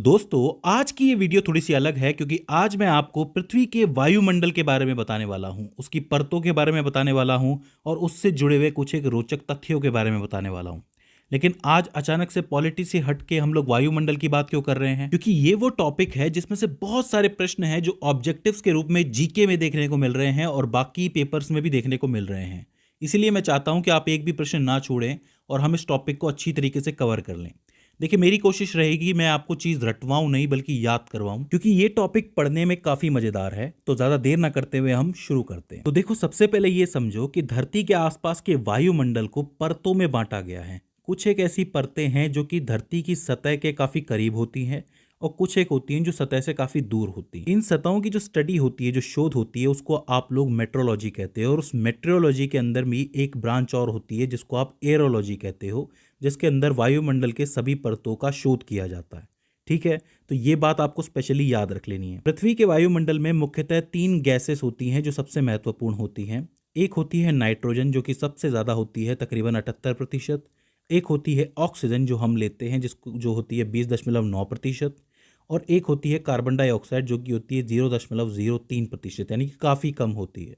दोस्तों, आज की ये वीडियो थोड़ी सी अलग है क्योंकि आज मैं आपको पृथ्वी के वायुमंडल के बारे में बताने वाला हूं, उसकी परतों के बारे में बताने वाला हूं और उससे जुड़े हुए कुछ एक रोचक तथ्यों के बारे में बताने वाला हूं। लेकिन आज अचानक से पॉलिटी से हट के हम लोग वायुमंडल की बात क्यों कर रहे हैं? क्योंकि ये वो टॉपिक है जिसमें से बहुत सारे प्रश्न हैं जो ऑब्जेक्टिव्स के रूप में जीके में देखने को मिल रहे हैं और बाकी पेपर्स में भी देखने को मिल रहे हैं। इसीलिए मैं चाहता हूं कि आप एक भी प्रश्न ना छोड़ें और हम इस टॉपिक को अच्छी तरीके से कवर कर लें। देखिए, मेरी कोशिश रहेगी मैं आपको चीज रटवाऊं नहीं बल्कि याद करवाऊं, क्योंकि ये टॉपिक पढ़ने में काफी मजेदार है। तो ज्यादा देर ना करते हुए हम शुरू करते हैं। तो देखो, सबसे पहले ये समझो कि धरती के आसपास के वायुमंडल को परतों में बांटा गया है। कुछ एक ऐसी परतें हैं जो कि धरती की सतह के काफी करीब होती हैं और कुछ एक होती हैं जो सतह से काफी दूर होती हैं। इन सतहों की जो स्टडी होती है, जो शोध होती है, उसको आप लोग मेट्रोलॉजी कहते हो और उस मेट्रोलॉजी के अंदर भी एक ब्रांच और होती है जिसको आप एरोलॉजी कहते हो, जिसके अंदर वायुमंडल के सभी परतों का शोध किया जाता है। ठीक है, तो ये बात आपको स्पेशली याद रख लेनी है। पृथ्वी के वायुमंडल में मुख्यतः 3 गैसेस होती हैं जो सबसे महत्वपूर्ण होती हैं। एक होती है नाइट्रोजन, जो कि सबसे ज़्यादा होती है, तकरीबन 78%। एक होती है ऑक्सीजन, जो हम लेते हैं, जिसको जो होती है 20.9%। और एक होती है कार्बन डाइऑक्साइड, जो कि होती है 0.03%, यानी कि काफ़ी कम होती है।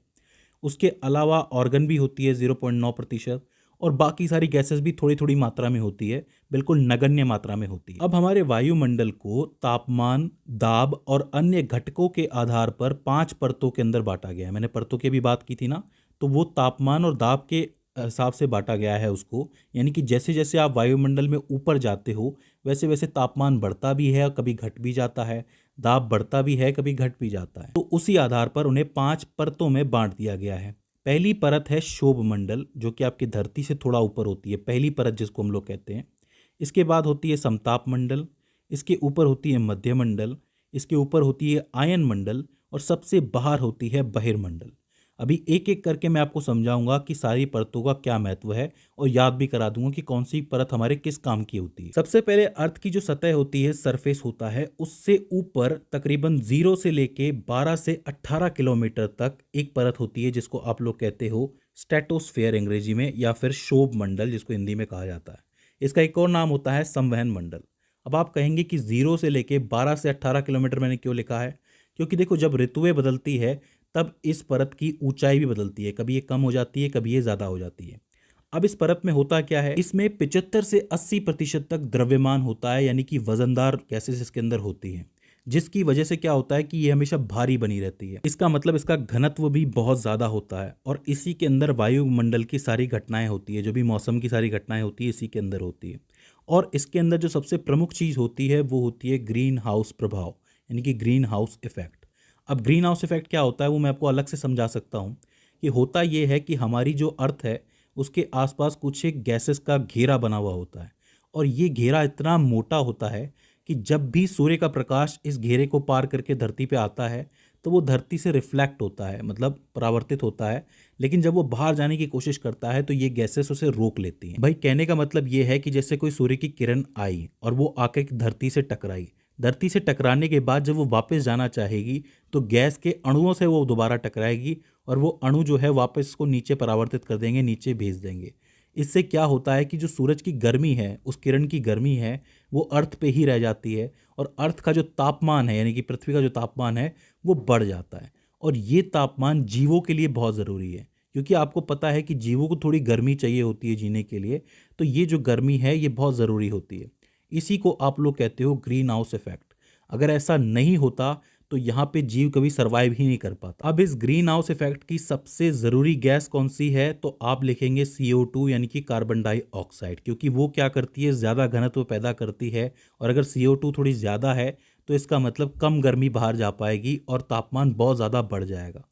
उसके अलावा ऑर्गन भी होती है 0.9%। और बाकी सारी गैसेस भी थोड़ी थोड़ी मात्रा में होती है, बिल्कुल नगण्य मात्रा में होती है। अब हमारे वायुमंडल को तापमान, दाब और अन्य घटकों के आधार पर 5 परतों के अंदर बांटा गया है। मैंने परतों की भी बात की थी ना, तो वो तापमान और दाब के हिसाब से बांटा गया है उसको। यानी कि जैसे जैसे आप वायुमंडल में ऊपर जाते हो वैसे वैसे तापमान बढ़ता भी है और कभी घट भी जाता है, दाब बढ़ता भी है, कभी घट भी जाता है। तो उसी आधार पर उन्हें 5 परतों में बांट दिया गया है। पहली परत है शोभ मंडल, जो कि आपकी धरती से थोड़ा ऊपर होती है, पहली परत जिसको हम लोग कहते हैं। इसके बाद होती है समताप मंडल, इसके ऊपर होती है मध्य मंडल, इसके ऊपर होती है आयन मंडल और सबसे बाहर होती है बहिर्मंडल। अभी एक एक करके मैं आपको समझाऊंगा कि सारी परतों का क्या महत्व है और याद भी करा दूंगा कि कौन सी परत हमारे किस काम की होती है। सबसे पहले अर्थ की जो सतह होती है, सरफेस होता है, उससे ऊपर तकरीबन 0 से लेके 12 से 18 किलोमीटर तक एक परत होती है जिसको आप लोग कहते हो स्ट्रेटोस्फेयर अंग्रेजी में, या फिर शोभ मंडल जिसको हिंदी में कहा जाता है। इसका एक और नाम होता है संवहन मंडल। अब आप कहेंगे कि 0 से लेके 12 से 18 किलोमीटर मैंने क्यों लिखा है? क्योंकि देखो, जब ऋतुएं बदलती है तब इस परत की ऊंचाई भी बदलती है, कभी ये कम हो जाती है, कभी ये ज़्यादा हो जाती है। अब इस परत में होता क्या है, इसमें 75 से 80% तक द्रव्यमान होता है, यानी कि वजनदार गैसेस इसके अंदर होती हैं, जिसकी वजह से क्या होता है कि ये हमेशा भारी बनी रहती है। इसका मतलब इसका घनत्व भी बहुत ज़्यादा होता है और इसी के अंदर वायुमंडल की सारी घटनाएं होती है, जो भी मौसम की सारी घटनाएं होती है इसी के अंदर होती है। और इसके अंदर जो सबसे प्रमुख चीज़ होती है वो होती है ग्रीन हाउस प्रभाव, यानी कि ग्रीन हाउस इफेक्ट। अब ग्रीन हाउस इफेक्ट क्या होता है वो मैं आपको अलग से समझा सकता हूँ। कि होता ये है कि हमारी जो अर्थ है उसके आसपास कुछ एक गैसेस का घेरा बना हुआ होता है और ये घेरा इतना मोटा होता है कि जब भी सूर्य का प्रकाश इस घेरे को पार करके धरती पे आता है तो वो धरती से रिफ्लेक्ट होता है, मतलब परावर्तित होता है। लेकिन जब वो बाहर जाने की कोशिश करता है तो ये गैसेस उसे रोक लेती हैं। भाई, कहने का मतलब ये है कि जैसे कोई सूर्य की किरण आई और वो आके धरती से टकराई, धरती से टकराने के बाद जब वो वापस जाना चाहेगी तो गैस के अणुओं से वो दोबारा टकराएगी और वो अणु जो है वापस को नीचे परावर्तित कर देंगे, नीचे भेज देंगे। इससे क्या होता है कि जो सूरज की गर्मी है, उस किरण की गर्मी है, वो अर्थ पे ही रह जाती है और अर्थ का जो तापमान है, यानी कि पृथ्वी का जो तापमान है, वो बढ़ जाता है। और ये तापमान जीवों के लिए बहुत ज़रूरी है, क्योंकि आपको पता है कि जीवों को थोड़ी गर्मी चाहिए होती है जीने के लिए। तो ये जो गर्मी है ये बहुत ज़रूरी होती है। इसी को आप लोग कहते हो ग्रीन हाउस इफेक्ट। अगर ऐसा नहीं होता तो यहाँ पे जीव कभी सरवाइव ही नहीं कर पाता। अब इस ग्रीन हाउस इफेक्ट की सबसे ज़रूरी गैस कौन सी है, तो आप लिखेंगे CO2, यानी कि कार्बन डाइऑक्साइड, क्योंकि वो क्या करती है, ज़्यादा घनत्व पैदा करती है। और अगर CO2 थोड़ी ज़्यादा है तो इसका मतलब कम गर्मी बाहर जा पाएगी और तापमान बहुत ज़्यादा बढ़ जाएगा।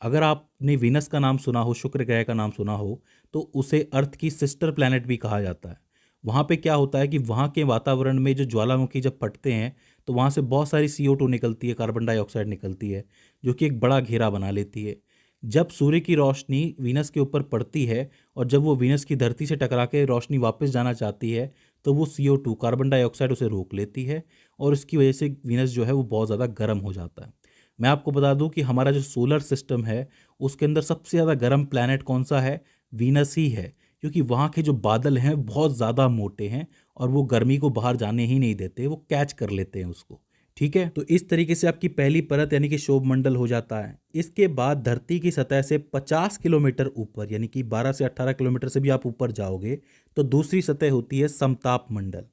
अगर आपने वीनस का नाम सुना हो, शुक्र ग्रह का नाम सुना हो, तो उसे अर्थ की सिस्टर प्लैनेट भी कहा जाता है। वहाँ पे क्या होता है कि वहाँ के वातावरण में जो ज्वालामुखी जब फटते हैं तो वहाँ से बहुत सारी CO2 निकलती है, कार्बन डाइऑक्साइड निकलती है, जो कि एक बड़ा घेरा बना लेती है। जब सूर्य की रोशनी वीनस के ऊपर पड़ती है और जब वो वीनस की धरती से टकरा के रोशनी वापस जाना चाहती है तो वो CO2, कार्बन डाइऑक्साइड, उसे रोक लेती है और इसकी वजह से वीनस जो है वो बहुत ज़्यादा गर्म हो जाता है। मैं आपको बता दूं कि हमारा जो सोलर सिस्टम है उसके अंदर सबसे ज़्यादा गर्म प्लैनेट कौन सा है, वीनस ही है, क्योंकि वहाँ के जो बादल हैं बहुत ज़्यादा मोटे हैं और वो गर्मी को बाहर जाने ही नहीं देते, वो कैच कर लेते हैं उसको। ठीक है, तो इस तरीके से आपकी पहली परत यानी कि क्षोभ मंडल हो जाता है। इसके बाद धरती की सतह से 50 किलोमीटर ऊपर यानी कि 12 से 18 किलोमीटर से भी आप ऊपर जाओगे तो दूसरी सतह होती है समताप मंडल।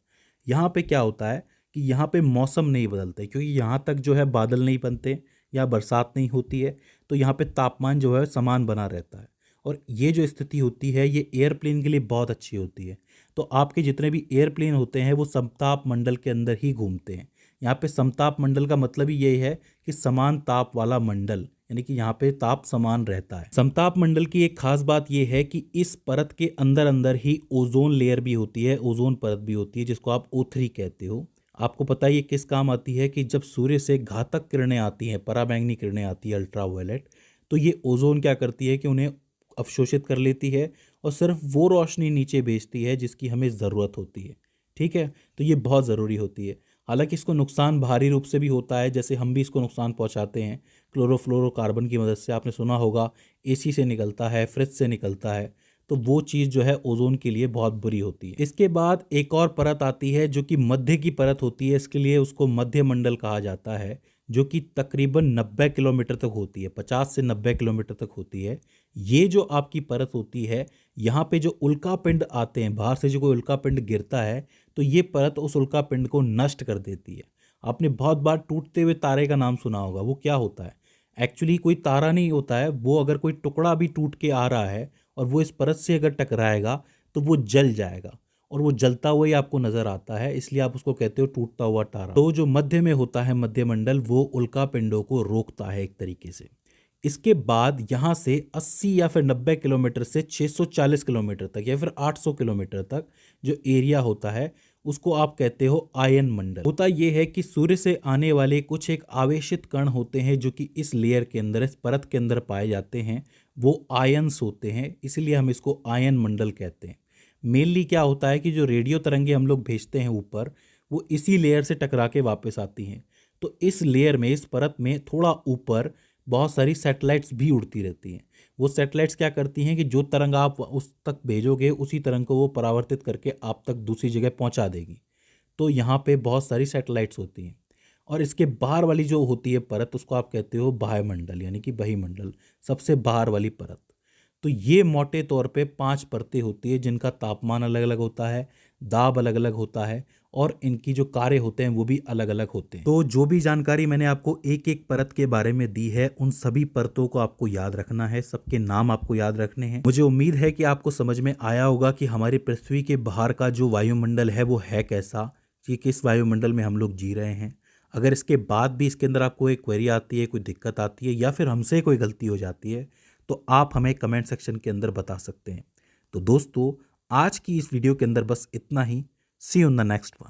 यहाँ पे क्या होता है कि यहाँ पे मौसम नहीं बदलते, क्योंकि यहाँ तक जो है बादल नहीं बनते या बरसात नहीं होती है, तो यहाँ पे तापमान जो है समान बना रहता है। और ये जो स्थिति होती है ये एयरप्लेन के लिए बहुत अच्छी होती है। तो आपके जितने भी एयरप्लेन होते हैं वो समताप मंडल के अंदर ही घूमते हैं। यहाँ पे समताप मंडल का मतलब ही यही है कि समान ताप वाला मंडल, यानी कि यहाँ पे ताप समान रहता है। समताप मंडल की एक खास बात यह है कि इस परत के अंदर अंदर ही ओजोन लेयर भी होती है, ओजोन परत भी होती है, जिसको आप O3 कहते हो। आपको पता है ये किस काम आती है कि जब सूर्य से घातक किरणें आती हैं, पराबैंगनी किरणें आती है, अल्ट्रावायलेट, तो ये ओजोन क्या करती है कि उन्हें अवशोषित कर लेती है और सिर्फ वो रोशनी नीचे भेजती है जिसकी हमें ज़रूरत होती है। ठीक है, तो ये बहुत ज़रूरी होती है। हालांकि इसको नुकसान बाहरी रूप से भी होता है, जैसे हम भी इसको नुकसान पहुंचाते हैं क्लोरोफ्लोरोकार्बन की मदद से। आपने सुना होगा एसी से निकलता है, फ्रिज से निकलता है, तो वो चीज़ जो है ओजोन के लिए बहुत बुरी होती है। इसके बाद एक और परत आती है जो कि मध्य की परत होती है, इसके लिए उसको मध्य मंडल कहा जाता है, जो कि तकरीबन 90 किलोमीटर तक होती है, 50 से 90 किलोमीटर तक होती है। ये जो आपकी परत होती है, यहाँ पे जो उल्का पिंड आते हैं, बाहर से जो कोई उल्का पिंड गिरता है तो ये परत उस उल्का पिंड को नष्ट कर देती है। आपने बहुत बार टूटते हुए तारे का नाम सुना होगा। वो क्या होता है, एक्चुअली कोई तारा नहीं होता है वो, अगर कोई टुकड़ा भी टूट के आ रहा है और वो इस परत से अगर टकराएगा तो वो जल जाएगा, और वो जलता हुआ ही आपको नजर आता है, इसलिए आप उसको कहते हो टूटता हुआ तारा। तो जो मध्य में होता है मध्य मंडल, वो उल्का पिंडों को रोकता है एक तरीके से। इसके बाद यहाँ से 80 या फिर 90 किलोमीटर से 640 किलोमीटर तक या फिर 800 किलोमीटर तक जो एरिया होता है उसको आप कहते हो आयन मंडल। होता यह है कि सूर्य से आने वाले कुछ एक आवेशित कण होते हैं जो कि इस लेयर के अंदर, इस परत के अंदर पाए जाते हैं, वो आयन्स होते हैं, इसलिए हम इसको आयन मंडल कहते हैं। मेनली क्या होता है कि जो रेडियो तरंगे हम लोग भेजते हैं ऊपर, वो इसी लेयर से टकरा के वापस आती हैं। तो इस लेयर में, इस परत में थोड़ा ऊपर बहुत सारी सैटेलाइट्स भी उड़ती रहती हैं। वो सैटेलाइट्स क्या करती हैं कि जो तरंग आप उस तक भेजोगे उसी तरंग को वो परावर्तित करके आप तक दूसरी जगह पहुंचा देगी। तो यहाँ पे बहुत सारी सैटेलाइट्स होती हैं। और इसके बाहर वाली जो होती है परत, उसको आप कहते हो बाह्यमंडल यानी कि बहिमंडल, सबसे बाहर वाली परत। तो ये मोटे तौर पे 5 परतें होती है जिनका तापमान अलग अलग होता है, दाब अलग अलग होता है, और इनकी जो कार्य होते हैं वो भी अलग अलग होते हैं। तो जो भी जानकारी मैंने आपको एक एक परत के बारे में दी है, उन सभी परतों को आपको याद रखना है, सबके नाम आपको याद रखने हैं। मुझे उम्मीद है कि आपको समझ में आया होगा कि हमारी पृथ्वी के बाहर का जो वायुमंडल है वो है कैसा, कि किस वायुमंडल में हम लोग जी रहे हैं। अगर इसके बाद भी इसके अंदर आपको एक क्वेरी आती है, कोई दिक्कत आती है, या फिर हमसे कोई गलती हो जाती है, तो आप हमें कमेंट सेक्शन के अंदर बता सकते हैं। तो दोस्तों, आज की इस वीडियो के अंदर बस इतना ही। See you in the next one.